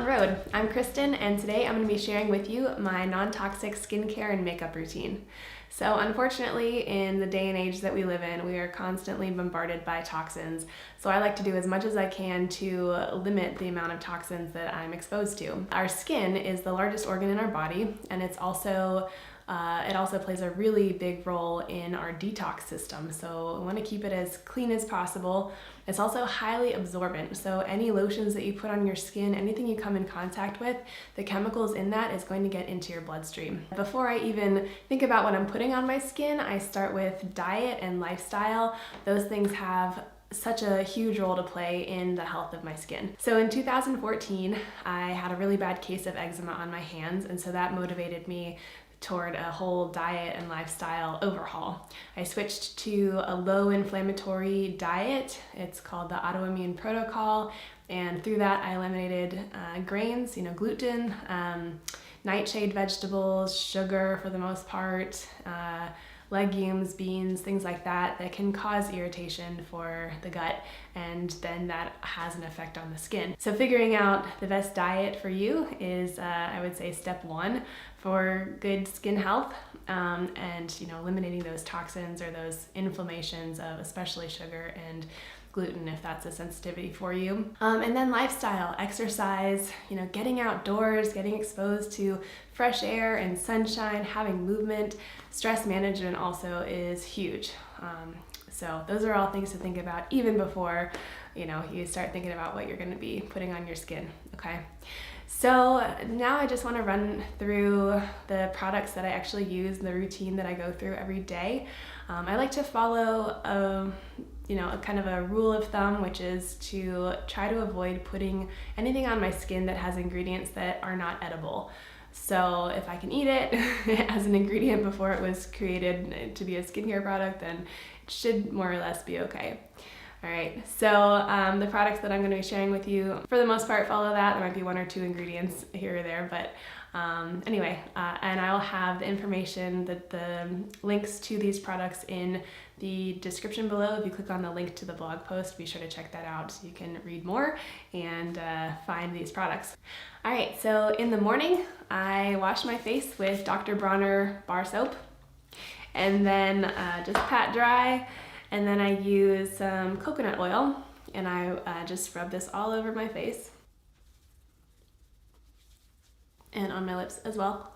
road. I'm Kristen, and today I'm going to be sharing with you my non-toxic skincare and makeup routine. So unfortunately, in the day and age that we live in, we are constantly bombarded by toxins. So I like to do as much as I can to limit the amount of toxins that I'm exposed to. Our skin is the largest organ in our body, and it also plays a really big role in our detox system. So we want to keep it as clean as possible. It's also highly absorbent. So any lotions that you put on your skin, anything you come in contact with, the chemicals in that is going to get into your bloodstream. Before I even think about what I'm putting on my skin, I start with diet and lifestyle. Those things have such a huge role to play in the health of my skin. So in 2014, I had a really bad case of eczema on my hands, and so that motivated me toward a whole diet and lifestyle overhaul. I switched to a low inflammatory diet. It's called the Autoimmune Protocol, and through that I eliminated grains, gluten, nightshade vegetables, sugar for the most part, legumes, beans, things like that can cause irritation for the gut, and then that has an effect on the skin. So figuring out the best diet for you is, I would say, step one for good skin health, and eliminating those toxins or those inflammations of especially sugar and gluten if that's a sensitivity for you. And then lifestyle, exercise, getting outdoors, getting exposed to fresh air and sunshine, having movement. Stress management also is huge. So those are all things to think about even before you start thinking about what you're going to be putting on your skin. Okay. So now I just want to run through the products that I actually use, the routine that I go through every day. I like to follow a kind of a rule of thumb, which is to try to avoid putting anything on my skin that has ingredients that are not edible. So if I can eat it as an ingredient before it was created to be a skincare product, then it should more or less be okay. All right, so the products that I'm going to be sharing with you, for the most part, follow that. There might be one or two ingredients here or there, but anyway, and I'll have the information, the links to these products in the description below. If you click on the link to the blog post, be sure to check that out so you can read more and find these products. All right, so in the morning, I wash my face with Dr. Bronner bar soap, and then just pat dry. And then I use some coconut oil, and I just rub this all over my face and on my lips as well.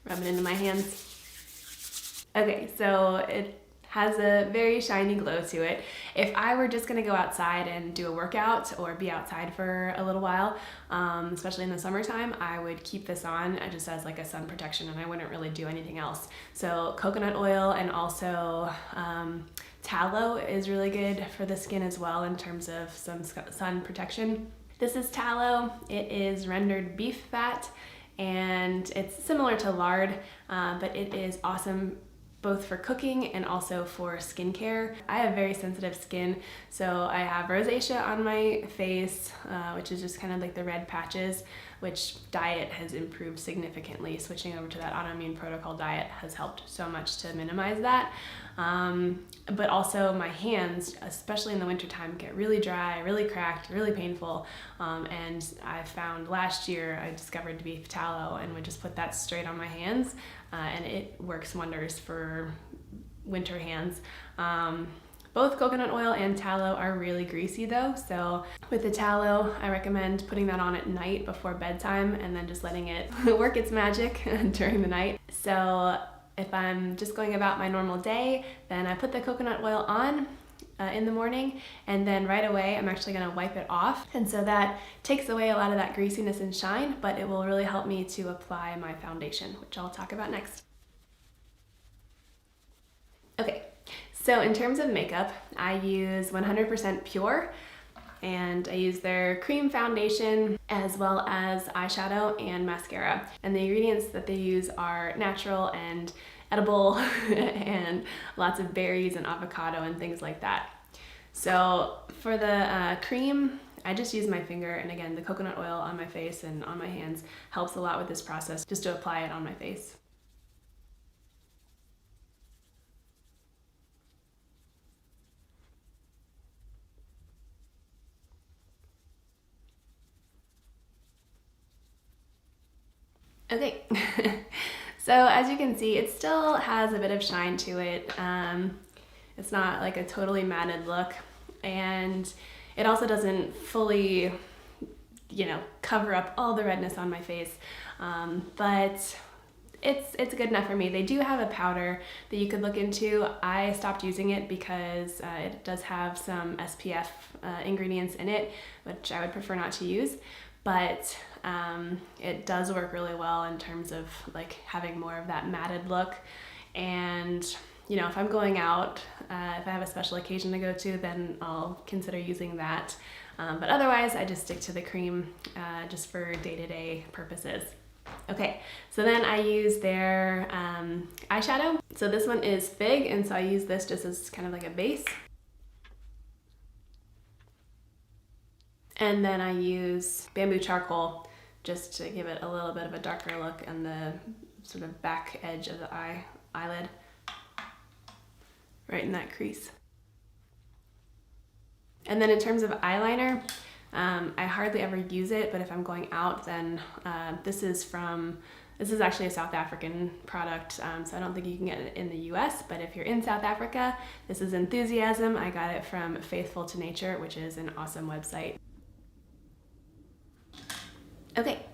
Rub it into my hands. Okay, so it has a very shiny glow to it. If I were just gonna go outside and do a workout or be outside for a little while, especially in the summertime, I would keep this on just as like a sun protection, and I wouldn't really do anything else. So coconut oil and also tallow is really good for the skin as well in terms of some sun protection. This is tallow. It is rendered beef fat, and it's similar to lard, but it is awesome both for cooking and also for skincare. I have very sensitive skin, so I have rosacea on my face, which is just kind of like the red patches, which diet has improved significantly. Switching over to that Autoimmune Protocol diet has helped so much to minimize that. But also my hands, especially in the wintertime, get really dry, really cracked, really painful. And I found last year I discovered beef tallow and would just put that straight on my hands, and it works wonders for winter hands. Both coconut oil and tallow are really greasy though, so with the tallow, I recommend putting that on at night before bedtime and then just letting it work its magic during the night. So if I'm just going about my normal day, then I put the coconut oil on in the morning, and then right away I'm actually going to wipe it off, and so that takes away a lot of that greasiness and shine, but it will really help me to apply my foundation, which I'll talk about next. Okay, so in terms of makeup, I use 100% Pure, and I use their cream foundation as well as eyeshadow and mascara. And the ingredients that they use are natural and edible and lots of berries and avocado and things like that. So for the cream, I just use my finger, and again, the coconut oil on my face and on my hands helps a lot with this process, just to apply it on my face. Okay, so as you can see, it still has a bit of shine to it. It's not like a totally matted look, and it also doesn't fully, cover up all the redness on my face, but it's good enough for me. They do have a powder that you could look into. I stopped using it because it does have some SPF ingredients in it, which I would prefer not to use, but it does work really well in terms of like having more of that matted look. And if I'm going out, if I have a special occasion to go to, then I'll consider using that. But otherwise, I just stick to the cream just for day-to-day purposes. Okay, so then I use their eyeshadow. So this one is Fig, and so I use this just as kind of like a base. And then I use Bamboo Charcoal just to give it a little bit of a darker look on the sort of back edge of the eyelid, right in that crease. And then in terms of eyeliner, I hardly ever use it, but if I'm going out, then this is actually a South African product, so I don't think you can get it in the US, but if you're in South Africa, this is Enthusiasm. I got it from Faithful to Nature, which is an awesome website. Okay,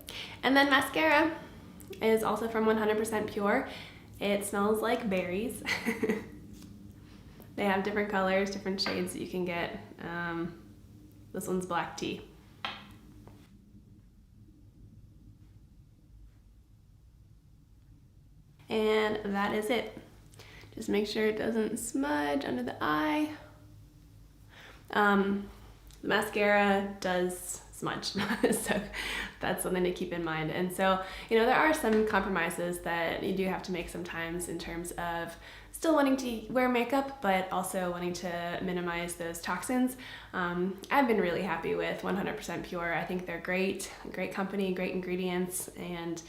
and then mascara is also from 100% Pure. It smells like berries. They have different colors, different shades that you can get. This one's black tea. And that is it. Just make sure it doesn't smudge under the eye. The mascara does smudge, so that's something to keep in mind. And so, there are some compromises that you do have to make sometimes in terms of still wanting to wear makeup, but also wanting to minimize those toxins. I've been really happy with 100% Pure. I think they're great company, great ingredients, and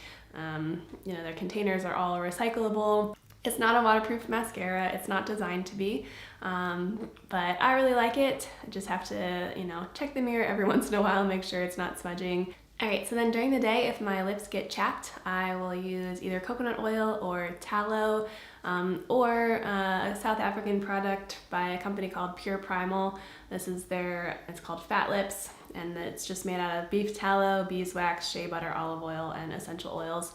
their containers are all recyclable. It's not a waterproof mascara. It's not designed to be, but I really like it. I just have to, check the mirror every once in a while, make sure it's not smudging. All right, so then during the day, if my lips get chapped, I will use either coconut oil or tallow, or a South African product by a company called Pure Primal. It's called Fat Lips, and it's just made out of beef tallow, beeswax, shea butter, olive oil, and essential oils.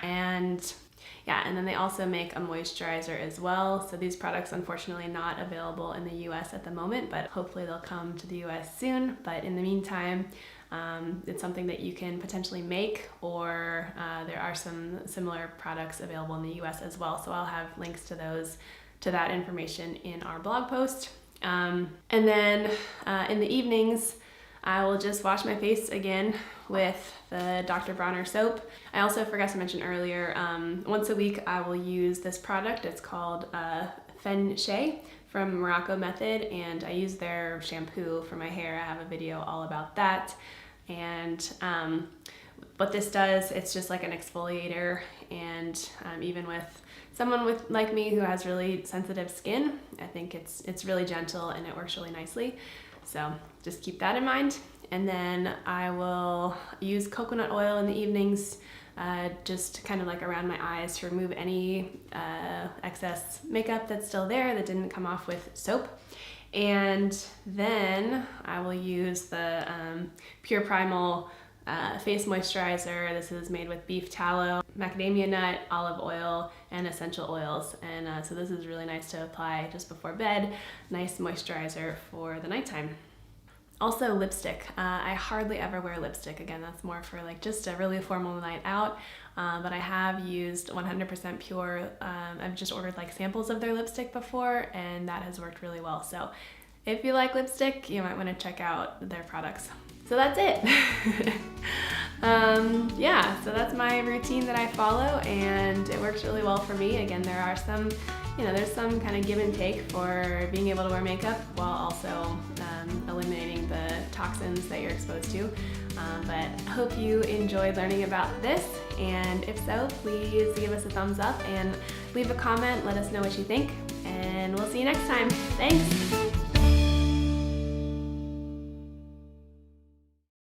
And then they also make a moisturizer as well. So these products, unfortunately, not available in the US at the moment, but hopefully they'll come to the US soon. But in the meantime, it's something that you can potentially make, or there are some similar products available in the US as well. So I'll have links to that information in our blog post. And then in the evenings, I will just wash my face again with the Dr. Bronner soap. I also forgot to mention earlier, once a week I will use this product. It's called Fen Shea from Morocco Method, and I use their shampoo for my hair. I have a video all about that. And what this does, it's just like an exfoliator, and even with someone like me who has really sensitive skin, I think it's really gentle and it works really nicely. So just keep that in mind. And then I will use coconut oil in the evenings, just kind of like around my eyes, to remove any excess makeup that's still there that didn't come off with soap. And then I will use the Pure Primal face moisturizer. This is made with beef tallow, macadamia nut, olive oil, and essential oils. And so this is really nice to apply just before bed. Nice moisturizer for the nighttime. Also lipstick. I hardly ever wear lipstick. Again, that's more for like just a really formal night out. But I have used 100% Pure. I've just ordered like samples of their lipstick before, and that has worked really well. So if you like lipstick, you might want to check out their products. So that's it. Yeah, so that's my routine that I follow, and it works really well for me. Again, there are some, there's some kind of give and take for being able to wear makeup while also eliminating the toxins that you're exposed to. But I hope you enjoyed learning about this, and if so, please give us a thumbs up and leave a comment. Let us know what you think, and we'll see you next time. Thanks!